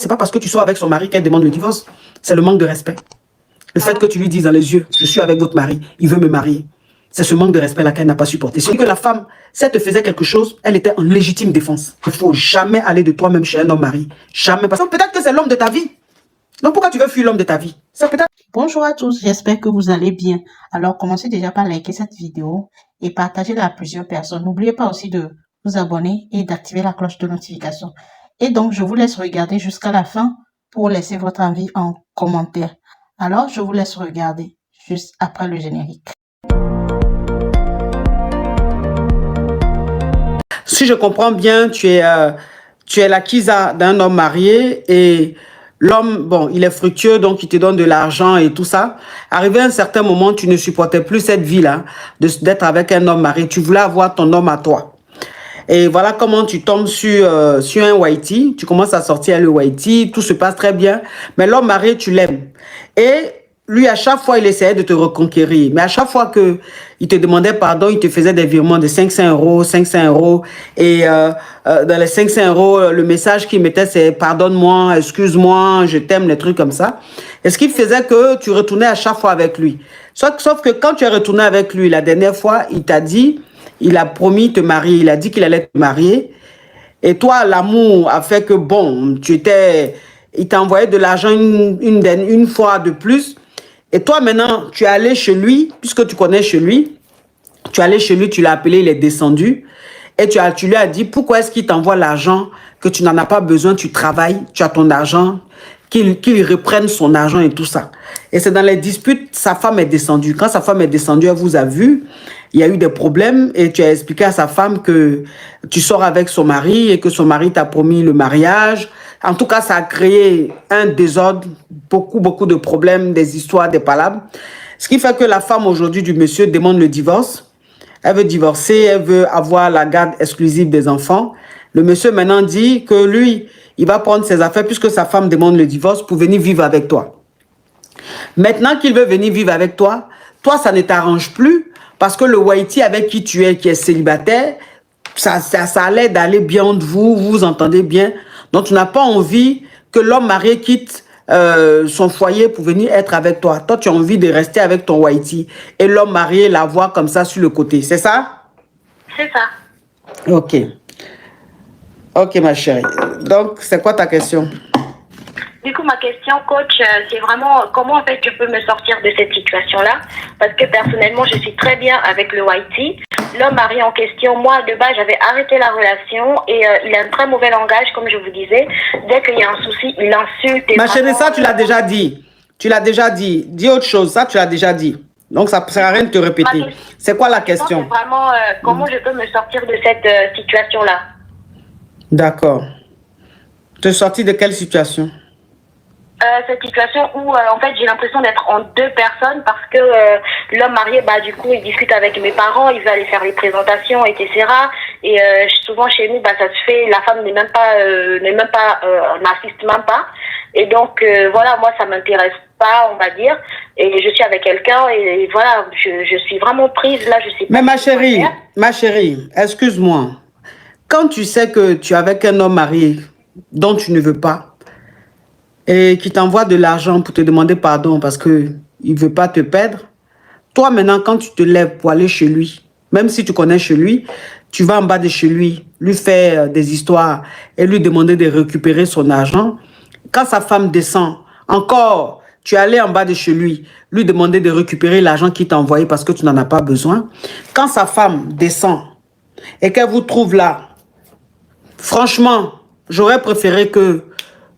c'est pas parce que tu sors avec son mari qu'elle demande le divorce. C'est le manque de respect. Le fait que tu lui dises dans les yeux, je suis avec votre mari, il veut me marier. C'est ce manque de respect-là qu'elle n'a pas supporté. C'est que la femme, si elle te faisait quelque chose, elle était en légitime défense. Il ne faut jamais aller de toi-même chez un homme mari. Jamais. Parce que peut-être que c'est l'homme de ta vie. Donc pourquoi tu veux fuir l'homme de ta vie? C'est peut-être... Bonjour à tous, j'espère que vous allez bien. Alors commencez déjà par liker cette vidéo et partagez-la à plusieurs personnes. N'oubliez pas aussi de vous abonner et d'activer la cloche de notification. Et donc je vous laisse regarder jusqu'à la fin pour laisser votre avis en commentaire. Alors je vous laisse regarder juste après le générique. Si je comprends bien, tu es l'acquise d'un homme marié et l'homme, bon, il est fructueux, donc il te donne de l'argent et tout ça. Arrivé à un certain moment, tu ne supportais plus cette vie-là, d'être avec un homme marié. Tu voulais avoir ton homme à toi. Et voilà comment tu tombes sur un whitey. Tu commences à sortir le whitey, tout se passe très bien. Mais l'homme marié, tu l'aimes. Et lui, à chaque fois, il essayait de te reconquérir. Mais à chaque fois qu'il te demandait pardon, il te faisait des virements de 500 €, 500 €. Et dans les 500 €, le message qu'il mettait, c'est pardonne-moi, excuse-moi, je t'aime, les trucs comme ça. Et ce qui faisait que tu retournais à chaque fois avec lui. Sauf que quand tu es retourné avec lui, la dernière fois, il t'a dit, il a promis de te marier, il a dit qu'il allait te marier. Et toi, l'amour a fait que, bon, il t'a envoyé de l'argent une fois de plus. Et toi, maintenant, tu es allé chez lui, puisque tu connais chez lui, tu es allé chez lui, tu l'as appelé, il est descendu. Et tu lui as dit, pourquoi est-ce qu'il t'envoie l'argent, que tu n'en as pas besoin, tu travailles, tu as ton argent, qu'il reprenne son argent et tout ça. Et c'est dans les disputes, sa femme est descendue. Quand sa femme est descendue, elle vous a vu, il y a eu des problèmes et tu as expliqué à sa femme que tu sors avec son mari et que son mari t'a promis le mariage. En tout cas, ça a créé un désordre, beaucoup de problèmes, des histoires, des palabres. Ce qui fait que la femme aujourd'hui du monsieur demande le divorce. Elle veut divorcer, elle veut avoir la garde exclusive des enfants. Le monsieur maintenant dit que lui, il va prendre ses affaires puisque sa femme demande le divorce pour venir vivre avec toi. Maintenant qu'il veut venir vivre avec toi, toi, ça ne t'arrange plus parce que le whitey avec qui tu es, qui est célibataire, ça a l'air d'aller bien entre vous, vous vous entendez bien. Donc, tu n'as pas envie que l'homme marié quitte son foyer pour venir être avec toi. Toi, tu as envie de rester avec ton whitey et l'homme marié la voir comme ça sur le côté. C'est ça? C'est ça. Ok. Ok, ma chérie. Donc, c'est quoi ta question? Du coup, ma question, coach, c'est vraiment comment en fait je peux me sortir de cette situation-là? Parce que personnellement, je suis très bien avec le whitey. L'homme marié en question, moi, de base, j'avais arrêté la relation et il a un très mauvais langage, comme je vous disais. Dès qu'il y a un souci, il insulte. Ma chérie, ça, tu l'as déjà dit. Tu l'as déjà dit. Dis autre chose. Ça, tu l'as déjà dit. Donc, ça ne sert à rien de te répéter. C'est quoi la question? C'est vraiment comment je peux me sortir de cette situation-là? D'accord. Te sortir de quelle situation? Cette situation où en fait j'ai l'impression d'être en deux personnes parce que l'homme marié du coup il discute avec mes parents, il veut aller faire les présentations etc. Et souvent chez nous ça se fait, la femme n'assiste même pas et donc voilà, moi ça m'intéresse pas, on va dire, et je suis avec quelqu'un et voilà, je suis vraiment prise là, je sais pas. Mais ma chérie, excuse-moi, quand tu sais que tu es avec un homme marié dont tu ne veux pas et qui t'envoie de l'argent pour te demander pardon parce qu'il ne veut pas te perdre, toi maintenant, quand tu te lèves pour aller chez lui, même si tu connais chez lui, tu vas en bas de chez lui, lui faire des histoires et lui demander de récupérer son argent. Quand sa femme descend, encore, tu es allé en bas de chez lui, lui demander de récupérer l'argent qu'il t'a envoyé parce que tu n'en as pas besoin. Quand sa femme descend et qu'elle vous trouve là, franchement, j'aurais préféré que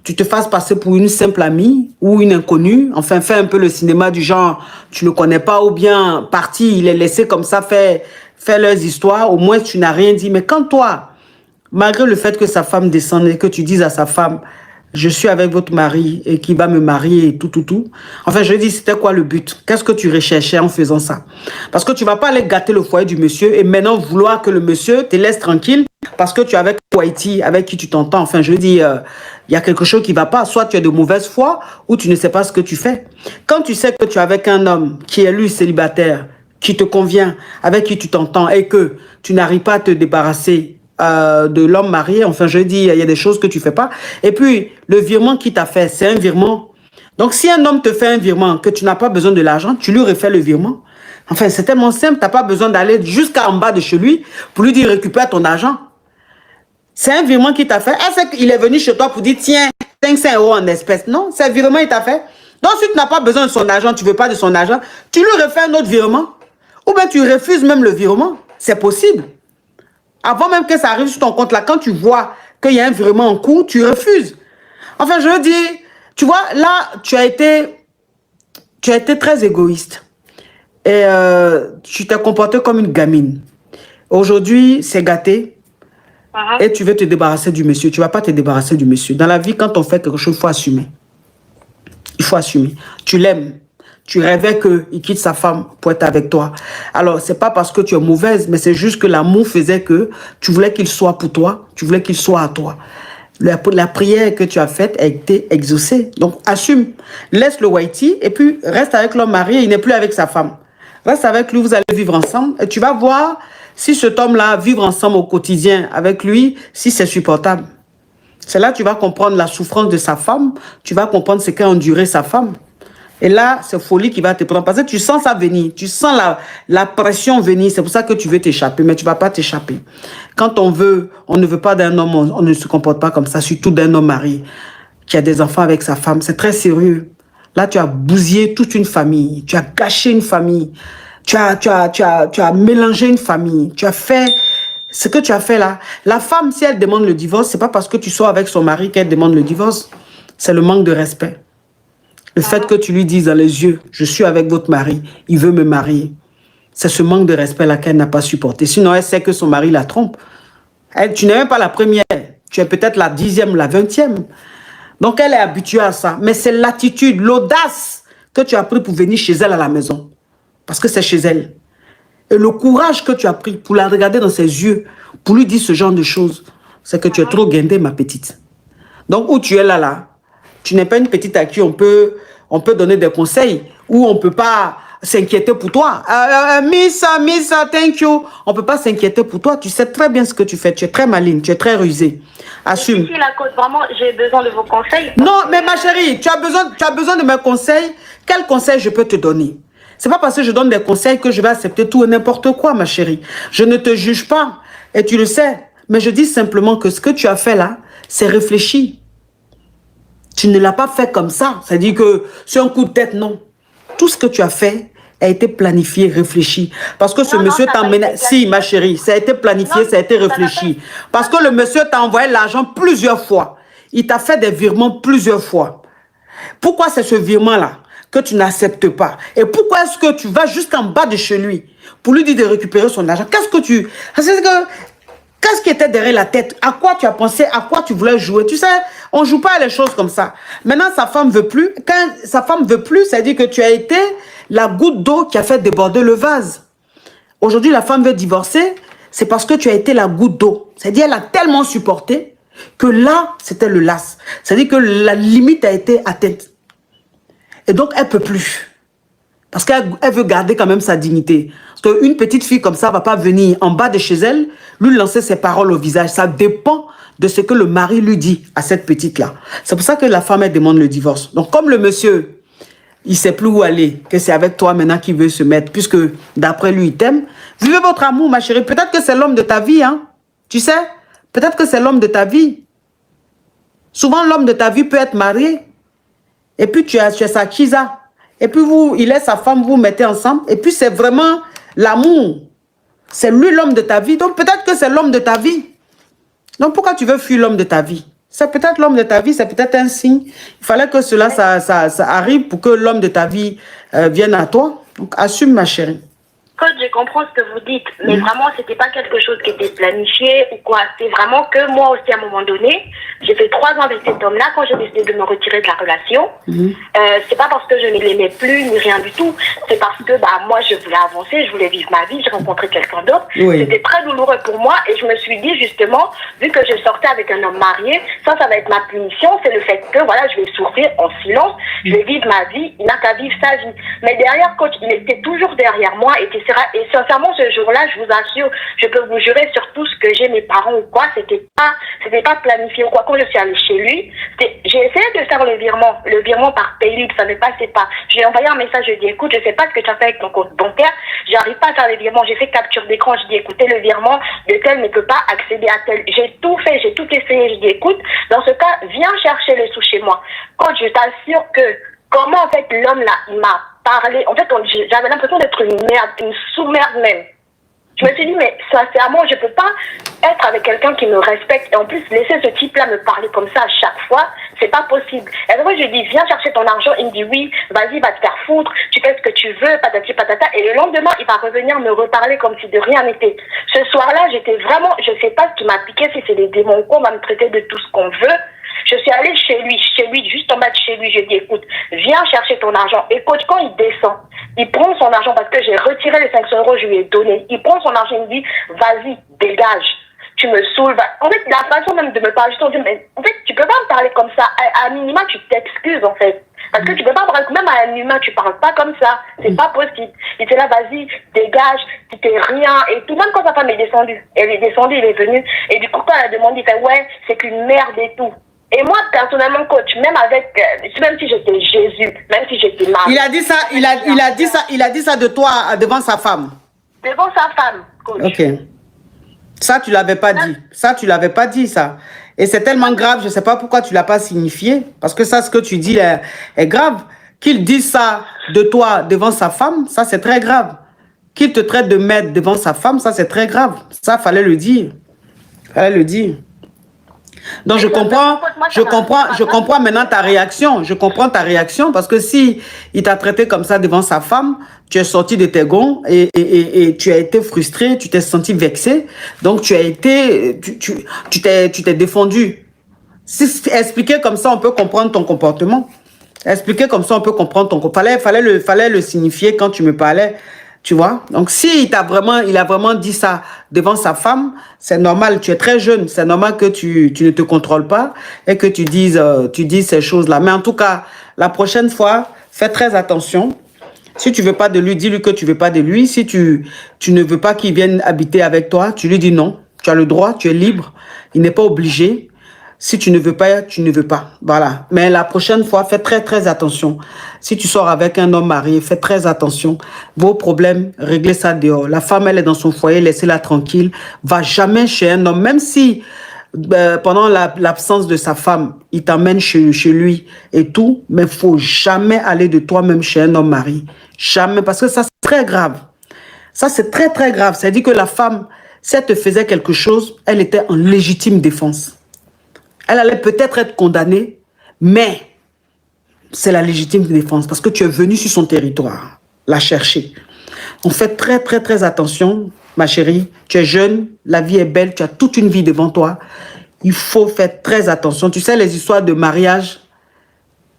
tu te fasses passer pour une simple amie ou une inconnue. Enfin, fais un peu le cinéma du genre, tu ne le connais pas ou bien parti, il est laissé comme ça faire leurs histoires. Au moins, tu n'as rien dit. Mais quand toi, malgré le fait que sa femme descende et que tu dises à sa femme, je suis avec votre mari et qui va me marier et tout. Enfin, je dis, c'était quoi le but? Qu'est-ce que tu recherchais en faisant ça? Parce que tu ne vas pas aller gâter le foyer du monsieur et maintenant vouloir que le monsieur te laisse tranquille parce que tu es avec whitey, avec qui tu t'entends. Enfin, je dis, il y a quelque chose qui ne va pas. Soit tu es de mauvaise foi ou tu ne sais pas ce que tu fais. Quand tu sais que tu es avec un homme qui est lui célibataire, qui te convient, avec qui tu t'entends et que tu n'arrives pas à te débarrasser de l'homme marié. Enfin, je dis, il y a des choses que tu fais pas. Et puis, le virement qu'il t'a fait, c'est un virement. Donc, si un homme te fait un virement, que tu n'as pas besoin de l'argent, tu lui refais le virement. Enfin, c'est tellement simple, tu n'as pas besoin d'aller jusqu'en bas de chez lui pour lui dire récupère ton argent. C'est un virement qu'il t'a fait. Est-ce qu'il est venu chez toi pour dire tiens, 500 € en espèces? Non, c'est un virement qu'il t'a fait. Donc, si tu n'as pas besoin de son argent, tu ne veux pas de son argent, tu lui refais un autre virement. Ou bien tu refuses même le virement. C'est possible. Avant même que ça arrive sur ton compte, là, quand tu vois qu'il y a un virement en cours, tu refuses. Enfin, je veux dire, tu vois, là, tu as été très égoïste. Et tu t'es comporté comme une gamine. Aujourd'hui, c'est gâté. Et tu veux te débarrasser du monsieur. Tu ne vas pas te débarrasser du monsieur. Dans la vie, quand on fait quelque chose, il faut assumer. Il faut assumer. Tu l'aimes. Tu rêvais qu'il quitte sa femme pour être avec toi. Alors, ce n'est pas parce que tu es mauvaise, mais c'est juste que l'amour faisait que tu voulais qu'il soit pour toi. Tu voulais qu'il soit à toi. La prière que tu as faite a été exaucée. Donc, assume. Laisse le whitey et puis reste avec l'homme marié. Il n'est plus avec sa femme. Reste avec lui, vous allez vivre ensemble. Et tu vas voir si cet homme-là, vivre ensemble au quotidien avec lui, si c'est supportable. C'est là que tu vas comprendre la souffrance de sa femme. Tu vas comprendre ce qu'a enduré sa femme. Et là, c'est folie qui va te prendre. Parce que tu sens ça venir. Tu sens la pression venir. C'est pour ça que tu veux t'échapper. Mais tu ne vas pas t'échapper. Quand on ne veut pas d'un homme, on ne se comporte pas comme ça. Surtout d'un homme marié qui a des enfants avec sa femme. C'est très sérieux. Là, tu as bousillé toute une famille. Tu as gâché une famille. Tu as mélangé une famille. Tu as fait ce que tu as fait là. La femme, si elle demande le divorce, ce n'est pas parce que tu sois avec son mari qu'elle demande le divorce. C'est le manque de respect. Le fait que tu lui dises dans les yeux, je suis avec votre mari, il veut me marier. C'est ce manque de respect-là qu'elle n'a pas supporté. Sinon, elle sait que son mari la trompe. Tu n'es même pas la première. Tu es peut-être la 10e, la 20e. Donc, elle est habituée à ça. Mais c'est l'attitude, l'audace que tu as pris pour venir chez elle à la maison. Parce que c'est chez elle. Et le courage que tu as pris pour la regarder dans ses yeux, pour lui dire ce genre de choses, c'est que tu es trop guindée, ma petite. Donc, où tu es là, tu n'es pas une petite à qui on peut donner des conseils, ou on ne peut pas s'inquiéter pour toi. Miss, thank you. On ne peut pas s'inquiéter pour toi. Tu sais très bien ce que tu fais. Tu es très maligne, tu es très rusée. Assume. Si la cause, vraiment, j'ai besoin de vos conseils. Non, mais ma chérie, tu as besoin de mes conseils. Quels conseils je peux te donner? Ce n'est pas parce que je donne des conseils que je vais accepter tout et n'importe quoi, ma chérie. Je ne te juge pas, et tu le sais. Mais je dis simplement que ce que tu as fait là, c'est réfléchi. Tu ne l'as pas fait comme ça. C'est-à-dire que c'est un coup de tête, non. Tout ce que tu as fait a été planifié, réfléchi. Parce que ce monsieur t'a mené... Si, ma chérie, ça a été planifié, ça a été réfléchi. Parce que le monsieur t'a envoyé l'argent plusieurs fois. Il t'a fait des virements plusieurs fois. Pourquoi c'est ce virement-là que tu n'acceptes pas? Et pourquoi est-ce que tu vas jusqu'en bas de chez lui pour lui dire de récupérer son argent? Qu'est-ce qui était derrière la tête? À quoi tu as pensé? À quoi tu voulais jouer? Tu sais, on ne joue pas à les choses comme ça. Maintenant, sa femme ne veut plus. Quand sa femme ne veut plus, ça veut dire que tu as été la goutte d'eau qui a fait déborder le vase. Aujourd'hui, la femme veut divorcer. C'est parce que tu as été la goutte d'eau. C'est-à-dire qu'elle a tellement supporté que là, c'était le las. C'est-à-dire que la limite a été atteinte. Et donc, elle ne peut plus. Parce qu'elle veut garder quand même sa dignité. Parce qu'une petite fille comme ça ne va pas venir en bas de chez elle, lui lancer ses paroles au visage. Ça dépend de ce que le mari lui dit à cette petite-là. C'est pour ça que la femme, elle demande le divorce. Donc, comme le monsieur, il ne sait plus où aller, que c'est avec toi maintenant qu'il veut se mettre, puisque d'après lui, il t'aime, vivez votre amour, ma chérie. Peut-être que c'est l'homme de ta vie, hein. Tu sais, peut-être que c'est l'homme de ta vie. Souvent, l'homme de ta vie peut être marié. Et puis, tu as sa kisa. Et puis, il est sa femme, vous mettez ensemble. Et puis, c'est vraiment l'amour. C'est lui l'homme de ta vie. Donc, peut-être que c'est l'homme de ta vie. Donc, pourquoi tu veux fuir l'homme de ta vie? C'est peut-être l'homme de ta vie, c'est peut-être un signe. Il fallait que cela, ça arrive pour que l'homme de ta vie vienne à toi. Donc, assume, ma chérie. Coach, je comprends ce que vous dites, mais vraiment, c'était pas quelque chose qui était planifié ou quoi. C'est vraiment que moi aussi, à un moment donné, j'ai fait 3 ans avec cet homme-là quand j'ai décidé de me retirer de la relation. C'est pas parce que je ne l'aimais plus ni rien du tout. C'est parce que moi, je voulais avancer, je voulais vivre ma vie, j'ai rencontré quelqu'un d'autre. Oui. C'était très douloureux pour moi et je me suis dit justement, vu que je sortais avec un homme marié, ça va être ma punition. C'est le fait que voilà, je vais souffrir en silence, je vais vivre ma vie, il n'a qu'à vivre sa vie. Mais derrière, coach, il était toujours derrière moi et c'est etc. Et sincèrement, ce jour-là, je vous assure, je peux vous jurer sur tout ce que j'ai, mes parents ou quoi, c'était pas planifié ou quoi. Quand je suis allée chez lui, j'ai essayé de faire le virement par Paylib, ça ne passait pas. J'ai envoyé un message, je dis, écoute, je sais pas ce que tu as fait avec ton compte bancaire, j'arrive pas à faire le virement, j'ai fait capture d'écran, je dis, écoutez, le virement de tel ne peut pas accéder à tel. J'ai tout fait, j'ai tout essayé, je dis, écoute, dans ce cas, viens chercher les sous chez moi. Quand je t'assure que, comment en fait l'homme là, il m'a parlé, en fait, j'avais l'impression d'être une merde, une sous-merde même. Je me suis dit, mais sincèrement, je peux pas être avec quelqu'un qui me respecte et en plus laisser ce type-là me parler comme ça à chaque fois, c'est pas possible. Et après, je lui dis, viens chercher ton argent. Il me dit, oui, vas-y, va te faire foutre, tu fais ce que tu veux, patati patata. Et le lendemain, il va revenir me reparler comme si de rien n'était. Ce soir-là, j'étais vraiment, je sais pas ce qui m'a piqué, si c'est des démons ou quoi, on va me traiter de tout ce qu'on veut. Je suis allée chez lui, juste en bas de chez lui. Je lui ai dit, écoute, viens chercher ton argent. Et coach, quand il descend, il prend son argent parce que j'ai retiré les 500 €, je lui ai donné. Il prend son argent, il me dit, vas-y, dégage. Tu me saoules. En fait, la façon même de me parler, je te dis, mais en fait, tu peux pas me parler comme ça. À minima, tu t'excuses, en fait. Parce que tu peux pas parler, même à un humain, tu parles pas comme ça. C'est pas possible. Il était là, vas-y, dégage, tu t'es rien. Et tout, même quand sa femme est descendue. Elle est descendue, il est venu. Et du coup, quand elle a demandé, il fait, ouais, c'est qu'une merde et tout. Et moi, personnellement, coach, même si j'étais Jésus, même si j'étais mariée. Il a dit ça, il a dit ça de toi devant sa femme. Devant sa femme, coach. Ok. Ça, tu l'avais pas dit. Ça, tu l'avais pas dit, ça. Et c'est tellement grave, je sais pas pourquoi tu l'as pas signifié. Parce que ça, ce que tu dis est grave. Qu'il dise ça de toi devant sa femme, ça, c'est très grave. Qu'il te traite de maître devant sa femme, ça, c'est très grave. Ça, fallait le dire. Fallait le dire. Donc, je comprends maintenant ta réaction. Je comprends ta réaction parce que si il t'a traité comme ça devant sa femme, tu es sorti de tes gonds et tu as été frustré, tu t'es senti vexé. Donc, tu t'es défendu. Si expliquer comme ça, on peut comprendre ton comportement. Expliquer comme ça, on peut comprendre ton comportement. Fallait le signifier quand tu me parlais. Tu vois? Donc, si il a vraiment dit ça devant sa femme, c'est normal, tu es très jeune, c'est normal que tu ne te contrôles pas et que tu dises ces choses-là. Mais en tout cas, la prochaine fois, fais très attention. Si tu veux pas de lui, dis-lui que tu veux pas de lui. Si tu ne veux pas qu'il vienne habiter avec toi, tu lui dis non. Tu as le droit, tu es libre. Il n'est pas obligé. Si tu ne veux pas, tu ne veux pas. Voilà. Mais la prochaine fois, fais très, très attention. Si tu sors avec un homme marié, fais très attention. Vos problèmes, réglez ça dehors. La femme, elle est dans son foyer, laissez-la tranquille. Va jamais chez un homme, même si pendant l'absence de sa femme, il t'emmène chez lui et tout, mais faut jamais aller de toi-même chez un homme marié. Jamais, parce que ça, c'est très grave. Ça, c'est très, très grave. C'est-à-dire que la femme, si elle te faisait quelque chose, elle était en légitime défense. Elle allait peut-être être condamnée, mais c'est la légitime défense parce que tu es venu sur son territoire, la chercher. On fait très, très, très attention, ma chérie. Tu es jeune, la vie est belle, tu as toute une vie devant toi. Il faut faire très attention. Tu sais, les histoires de mariage,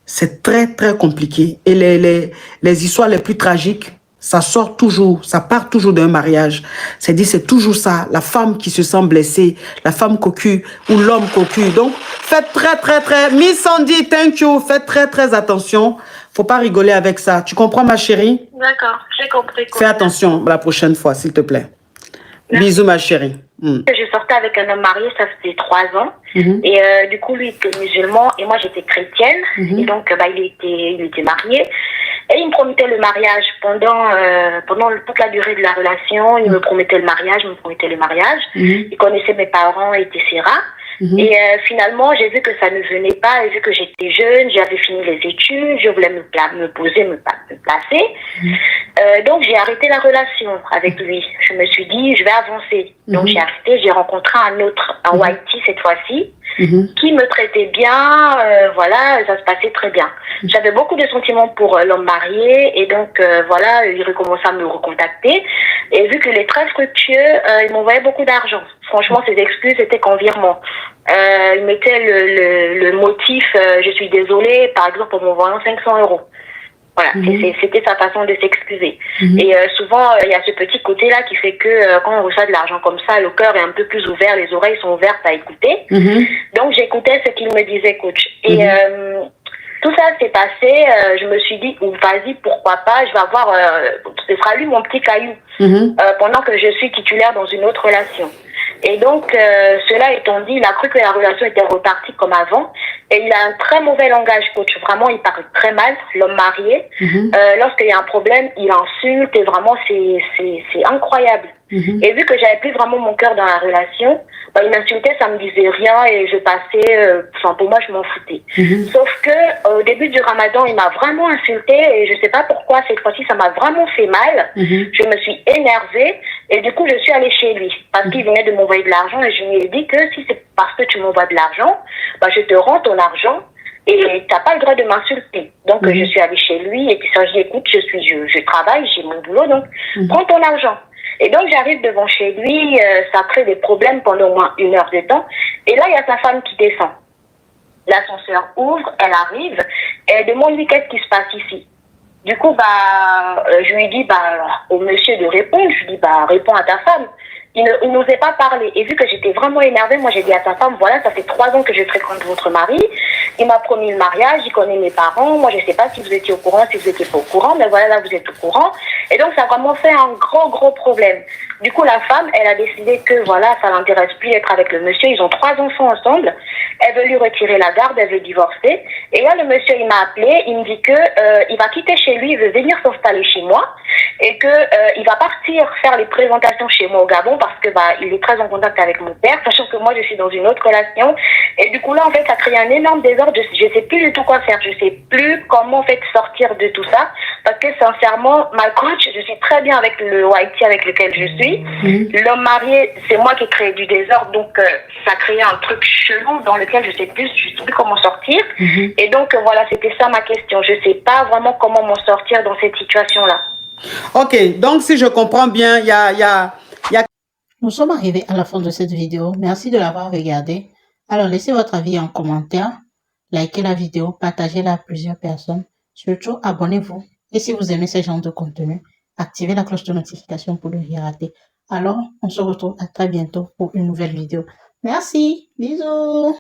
c'est très, très compliqué. Et les histoires les plus tragiques, ça sort toujours, ça part toujours d'un mariage. C'est toujours ça, la femme qui se sent blessée, la femme cocu ou l'homme cocu. Donc, faites très, très, très, Miss Sandy, thank you, faites très, très attention. Faut pas rigoler avec ça. Tu comprends, ma chérie? D'accord, j'ai compris. Fais attention la prochaine fois, s'il te plaît. Merci. Bisous, ma chérie. Je sortais avec un homme marié, ça faisait 3 ans. Et du coup, lui était musulman et moi, j'étais chrétienne. Et donc, il était marié. Et il me promettait le mariage pendant toute la durée de la relation. Il me promettait le mariage, Il connaissait mes parents, etc. Et finalement, j'ai vu que ça ne venait pas. J'ai vu que j'étais jeune, j'avais fini les études, je voulais me placer. Donc, j'ai arrêté la relation avec lui. Je me suis dit, je vais avancer. Donc, j'ai arrêté, j'ai rencontré un whitey cette fois-ci, qui me traitait bien. Voilà, ça se passait très bien. J'avais beaucoup de sentiments pour l'homme marié. Et donc, voilà, il recommençait à me recontacter. Et vu qu'il est très fructueux, il m'envoyait beaucoup d'argent. Franchement, ses excuses étaient qu'en virement. Il mettait le motif, je suis désolée, par exemple, en m'envoyant 500 €. Voilà, c'était sa façon de s'excuser. Et souvent, il y a ce petit côté-là qui fait que quand on reçoit de l'argent comme ça, le cœur est un peu plus ouvert, les oreilles sont ouvertes à écouter. Donc, j'écoutais ce qu'il me disait, coach. Et Tout ça s'est passé, je me suis dit, vas-y, pourquoi pas, je vais avoir, ce sera lui mon petit caillou, pendant que je suis titulaire dans une autre relation. Et donc, cela étant dit, il a cru que la relation était repartie comme avant. Et il a un très mauvais langage, coach. Vraiment, il parle très mal, l'homme marié. Lorsqu'il y a un problème, il insulte et vraiment, c'est incroyable. Et vu que j'avais plus vraiment mon cœur dans la relation, bah, il m'insultait, ça me disait rien et je passais, enfin pour moi je m'en foutais. Sauf que au début du Ramadan, il m'a vraiment insulté et je sais pas pourquoi cette fois-ci ça m'a vraiment fait mal. Je me suis énervée et du coup je suis allée chez lui parce qu'il venait de m'envoyer de l'argent et je lui ai dit que si c'est parce que tu m'envoies de l'argent, bah je te rends ton argent. Et t'as pas le droit de m'insulter. Donc, je suis allée chez lui et puis ça, je dis, écoute, je travaille, j'ai mon boulot, donc prends ton argent. Et donc, j'arrive devant chez lui, ça crée des problèmes pendant au moins 1 heure de temps. Et là, il y a sa femme qui descend. L'ascenseur ouvre, elle arrive, et elle demande lui qu'est-ce qui se passe ici. Du coup, je lui dis, au monsieur de répondre, je lui dis, réponds à ta femme. Il n'osait pas parler. Et vu que j'étais vraiment énervée, moi j'ai dit à sa femme, voilà, ça fait 3 ans que je fréquente votre mari. Il m'a promis le mariage, il connaît mes parents. Moi je ne sais pas si vous étiez au courant, si vous n'étiez pas au courant, mais voilà, là vous êtes au courant. Et donc ça a vraiment fait un gros problème. Du coup, la femme, elle a décidé que voilà, ça l'intéresse plus d'être avec le monsieur. Ils ont 3 enfants ensemble. Elle veut lui retirer la garde, elle veut divorcer. Et là, le monsieur, il m'a appelé, il me dit que il va quitter chez lui, il veut venir s'installer chez moi et que il va partir faire les présentations chez moi au Gabon parce que il est très en contact avec mon père, sachant que moi je suis dans une autre relation. Et du coup là, en fait, ça crée un énorme désordre. Je sais plus du tout quoi faire. Je sais plus comment en fait sortir de tout ça parce que sincèrement, ma coach, je suis très bien avec le YT avec lequel je suis. L'homme marié, c'est moi qui ai créé du désordre, donc ça créait un truc chelou dans lequel je sais plus comment sortir. Et donc voilà, c'était ça ma question. Je sais pas vraiment comment m'en sortir dans cette situation-là. Ok, donc si je comprends bien, il y a... Nous sommes arrivés à la fin de cette vidéo. Merci de l'avoir regardée. Alors laissez votre avis en commentaire, likez la vidéo, partagez-la à plusieurs personnes. Surtout, abonnez-vous. Et si vous aimez ce genre de contenu, activez la cloche de notification pour ne rien rater. Alors, on se retrouve à très bientôt pour une nouvelle vidéo. Merci, bisous.